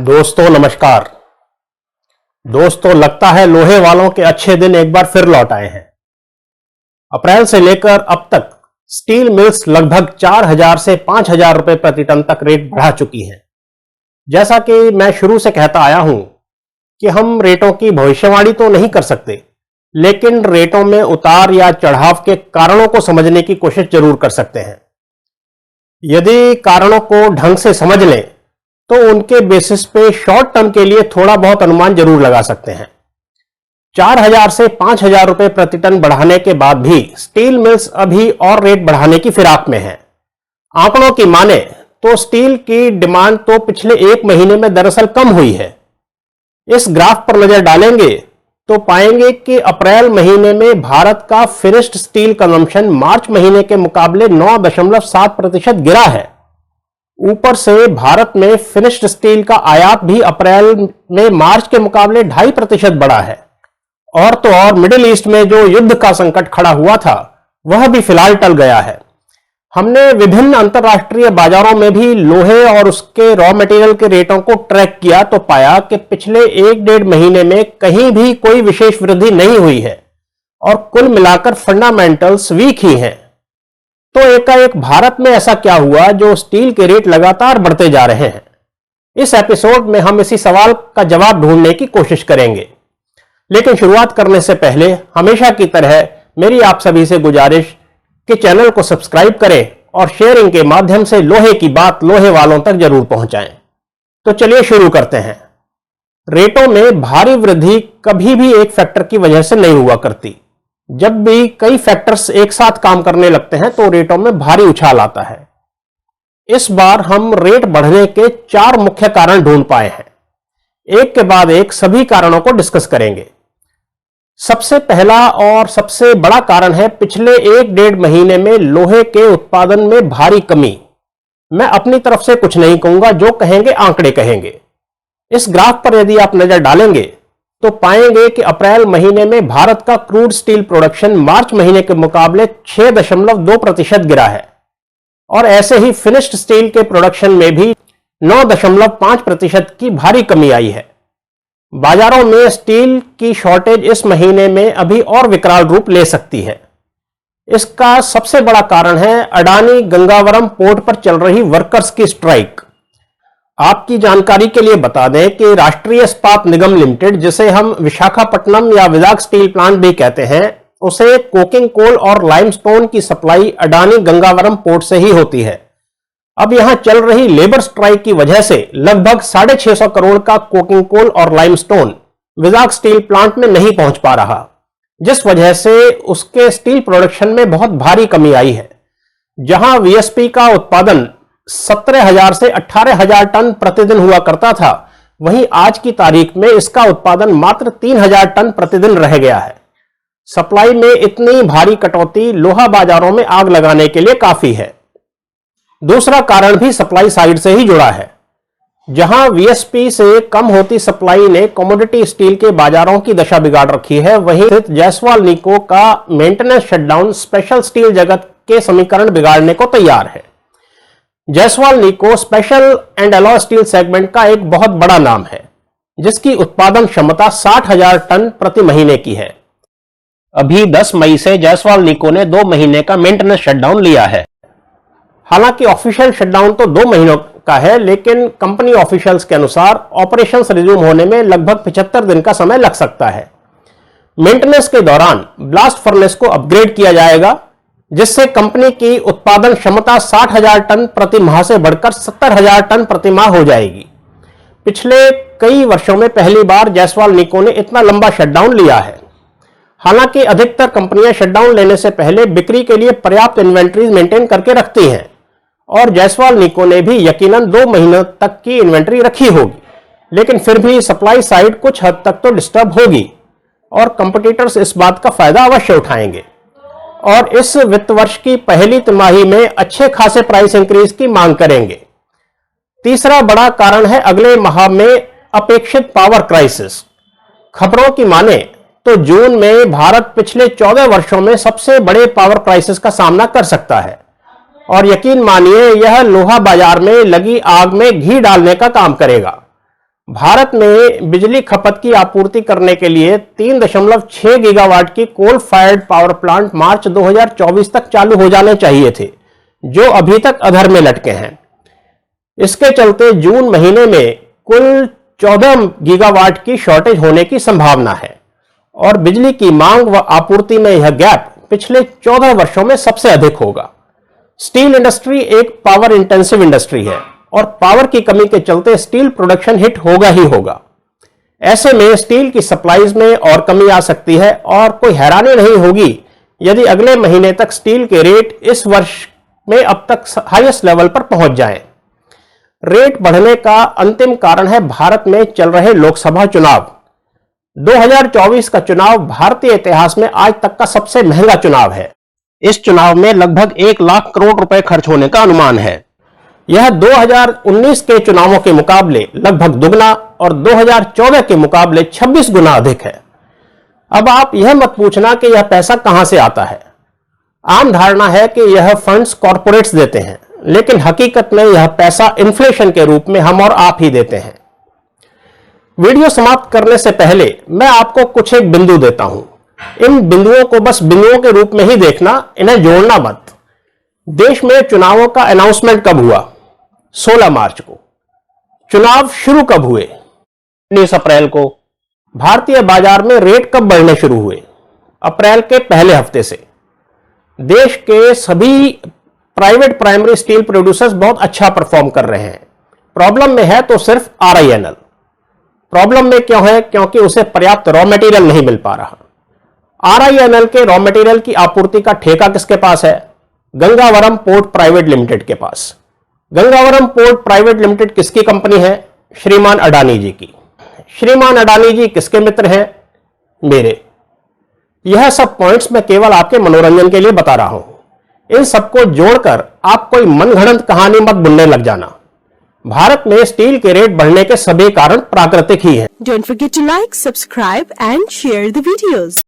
दोस्तों नमस्कार। दोस्तों लगता है लोहे वालों के अच्छे दिन एक बार फिर लौट आए हैं। अप्रैल से लेकर अब तक स्टील मिल्स लगभग 4,000 से 5,000 रुपए प्रति टन तक रेट बढ़ा चुकी हैं। जैसा कि मैं शुरू से कहता आया हूं कि हम रेटों की भविष्यवाणी तो नहीं कर सकते, लेकिन रेटों में उतार या चढ़ाव के कारणों को समझने की कोशिश जरूर कर सकते हैं। यदि कारणों को ढंग से समझ लें तो उनके बेसिस पे शॉर्ट टर्म के लिए थोड़ा बहुत अनुमान जरूर लगा सकते हैं। 4,000 से 5,000 रुपए प्रति टन बढ़ाने के बाद भी स्टील मिल्स अभी और रेट बढ़ाने की फिराक में हैं। आंकड़ों की माने तो स्टील की डिमांड तो पिछले एक महीने में दरअसल कम हुई है। इस ग्राफ पर नजर डालेंगे तो पाएंगे कि अप्रैल महीने में भारत का फिनिश्ड स्टील कंजम्पशन मार्च महीने के मुकाबले 9.7% गिरा है। ऊपर से भारत में फिनिश्ड स्टील का आयात भी अप्रैल में मार्च के मुकाबले 2.5% बढ़ा है। और तो और मिडिल ईस्ट में जो युद्ध का संकट खड़ा हुआ था वह भी फिलहाल टल गया है। हमने विभिन्न अंतरराष्ट्रीय बाजारों में भी लोहे और उसके रॉ मटेरियल के रेटों को ट्रैक किया तो पाया कि पिछले 1-1.5 महीने में कहीं भी कोई विशेष वृद्धि नहीं हुई है और कुल मिलाकर फंडामेंटल्स वीक ही हैं। तो एकाएक भारत में ऐसा क्या हुआ जो स्टील के रेट लगातार बढ़ते जा रहे हैं? इस एपिसोड में हम इसी सवाल का जवाब ढूंढने की कोशिश करेंगे। लेकिन शुरुआत करने से पहले हमेशा की तरह मेरी आप सभी से गुजारिश कि चैनल को सब्सक्राइब करें और शेयरिंग के माध्यम से लोहे की बात लोहे वालों तक जरूर पहुंचाएं। तो चलिए शुरू करते हैं। रेटों में भारी वृद्धि कभी भी एक फैक्टर की वजह से नहीं हुआ करती। जब भी कई फैक्टर्स एक साथ काम करने लगते हैं तो रेटों में भारी उछाल आता है। इस बार हम रेट बढ़ने के 4 मुख्य कारण ढूंढ पाए हैं। एक के बाद एक सभी कारणों को डिस्कस करेंगे। सबसे पहला और सबसे बड़ा कारण है पिछले 1-1.5 महीने में लोहे के उत्पादन में भारी कमी। मैं अपनी तरफ से कुछ नहीं कहूंगा, जो कहेंगे आंकड़े कहेंगे। इस ग्राफ पर यदि आप नजर डालेंगे तो पाएंगे कि अप्रैल महीने में भारत का क्रूड स्टील प्रोडक्शन मार्च महीने के मुकाबले 6.2% गिरा है और ऐसे ही फिनिश्ड स्टील के प्रोडक्शन में भी 9.5% की भारी कमी आई है। बाजारों में स्टील की शॉर्टेज इस महीने में अभी और विकराल रूप ले सकती है। इसका सबसे बड़ा कारण है अडानी गंगावरम पोर्ट पर चल रही वर्कर्स की स्ट्राइक। आपकी जानकारी के लिए बता दें कि राष्ट्रीय इस्पात निगम लिमिटेड, जिसे हम विशाखापट्टनम या विजाग स्टील प्लांट भी कहते हैं, उसे कोकिंग कोल और लाइमस्टोन की सप्लाई अडानी गंगावरम पोर्ट से ही होती है। अब यहां चल रही लेबर स्ट्राइक की वजह से लगभग 650 करोड़ का कोकिंग कोल और लाइमस्टोन विजाग स्टील प्लांट में नहीं पहुंच पा रहा, जिस वजह से उसके स्टील प्रोडक्शन में बहुत भारी कमी आई है। जहां वीएसपी का उत्पादन 17,000 से 18,000 टन प्रतिदिन हुआ करता था, वहीं आज की तारीख में इसका उत्पादन मात्र 3,000 टन प्रतिदिन रह गया है। सप्लाई में इतनी भारी कटौती लोहा बाजारों में आग लगाने के लिए काफी है। दूसरा कारण भी सप्लाई साइड से ही जुड़ा है। जहां वीएसपी से कम होती सप्लाई ने कमोडिटी स्टील के बाजारों की दशा बिगाड़ रखी है, वहीं स्थित जायसवाल निको का मेंटेनेंस शटडाउन स्पेशल स्टील जगत के समीकरण बिगाड़ने को तैयार है। जायसवाल निको special and alloy steel segment का एक बहुत बड़ा नाम है, जिसकी उत्पादन क्षमता 60,000 टन प्रति महीने की है। अभी 10 मई से जायसवाल निको ने 2 महीने का मेंटेनेंस शटडाउन लिया है। हालांकि ऑफिशियल शटडाउन तो 2 महीनों का है, लेकिन कंपनी ऑफिशियल्स के अनुसार ऑपरेशंस रिज्यूम होने में लगभग 75 दिन का समय लग सकता है। मेंटेनेंस के दौरान ब्लास्ट फर्नेस को अपग्रेड किया जाएगा, जिससे कंपनी की उत्पादन क्षमता 60,000 टन प्रति माह से बढ़कर 70,000 टन प्रति माह हो जाएगी। पिछले कई वर्षों में पहली बार जायसवाल निको ने इतना लंबा शटडाउन लिया है। हालांकि अधिकतर कंपनियां शटडाउन लेने से पहले बिक्री के लिए पर्याप्त इन्वेंट्रीज मेंटेन करके रखती हैं और जायसवाल निको ने भी यकीनन 2 महीनों तक की इन्वेंट्री रखी होगी, लेकिन फिर भी सप्लाई साइड कुछ हद तक तो डिस्टर्ब होगी और कंपटीटर्स इस बात का फायदा अवश्य उठाएंगे और इस वित्त वर्ष की पहली तिमाही में अच्छे खासे प्राइस इंक्रीज की मांग करेंगे। तीसरा बड़ा कारण है अगले माह में अपेक्षित पावर क्राइसिस। खबरों की माने तो जून में भारत पिछले 14 वर्षों में सबसे बड़े पावर क्राइसिस का सामना कर सकता है और यकीन मानिए यह लोहा बाजार में लगी आग में घी डालने का काम करेगा। भारत में बिजली खपत की आपूर्ति करने के लिए 3.6 गीगावाट की कोल फायर्ड पावर प्लांट मार्च 2024 तक चालू हो जाने चाहिए थे, जो अभी तक अधर में लटके हैं। इसके चलते जून महीने में कुल 14 गीगावाट की शॉर्टेज होने की संभावना है और बिजली की मांग व आपूर्ति में यह गैप पिछले 14 वर्षों में सबसे अधिक होगा। स्टील इंडस्ट्री एक पावर इंटेंसिव इंडस्ट्री है और पावर की कमी के चलते स्टील प्रोडक्शन हिट होगा ही होगा। ऐसे में स्टील की सप्लाईज में और कमी आ सकती है और कोई हैरानी नहीं होगी यदि अगले महीने तक स्टील के रेट इस वर्ष में अब तक हाईएस्ट लेवल पर पहुंच जाएं। रेट बढ़ने का अंतिम कारण है भारत में चल रहे लोकसभा चुनाव। 2024 का चुनाव भारतीय इतिहास में आज तक का सबसे महंगा चुनाव है। इस चुनाव में लगभग 1 लाख करोड़ रुपए खर्च होने का अनुमान है। यह 2019 के चुनावों के मुकाबले लगभग दुगना और 2014 के मुकाबले 26 गुना अधिक है। अब आप यह मत पूछना कि यह पैसा कहां से आता है। आम धारणा है कि यह फंड्स कॉरपोरेट्स देते हैं, लेकिन हकीकत में यह पैसा इन्फ्लेशन के रूप में हम और आप ही देते हैं। वीडियो समाप्त करने से पहले मैं आपको कुछ एक बिंदु देता हूं। इन बिंदुओं को बस बिंदुओं के रूप में ही देखना, इन्हें जोड़ना मत। देश में चुनावों का अनाउंसमेंट कब हुआ? 16 मार्च को। चुनाव शुरू कब हुए? 19 अप्रैल को। भारतीय बाजार में रेट कब बढ़ने शुरू हुए? अप्रैल के पहले हफ्ते से। देश के सभी प्राइवेट प्राइमरी स्टील प्रोड्यूसर्स बहुत अच्छा परफॉर्म कर रहे हैं। प्रॉब्लम में है तो सिर्फ RINL। प्रॉब्लम में क्यों है? क्योंकि उसे पर्याप्त रॉ मटेरियल नहीं मिल पा रहा। RINL के रॉ मटेरियल की आपूर्ति का ठेका किसके पास है? गंगावरम पोर्ट प्राइवेट लिमिटेड के पास। गंगावरम पोर्ट प्राइवेट लिमिटेड किसकी कंपनी है? श्रीमान अडानी जी की। श्रीमान अडानी जी किसके मित्र हैं? मेरे। यह सब पॉइंट्स मैं केवल आपके मनोरंजन के लिए बता रहा हूं। इन सबको जोड़कर आप कोई मनगढ़ंत कहानी मत बुनने लग जाना। भारत में स्टील के रेट बढ़ने के सभी कारण प्राकृतिक ही हैं। Don't forget to like, subscribe and share the videos.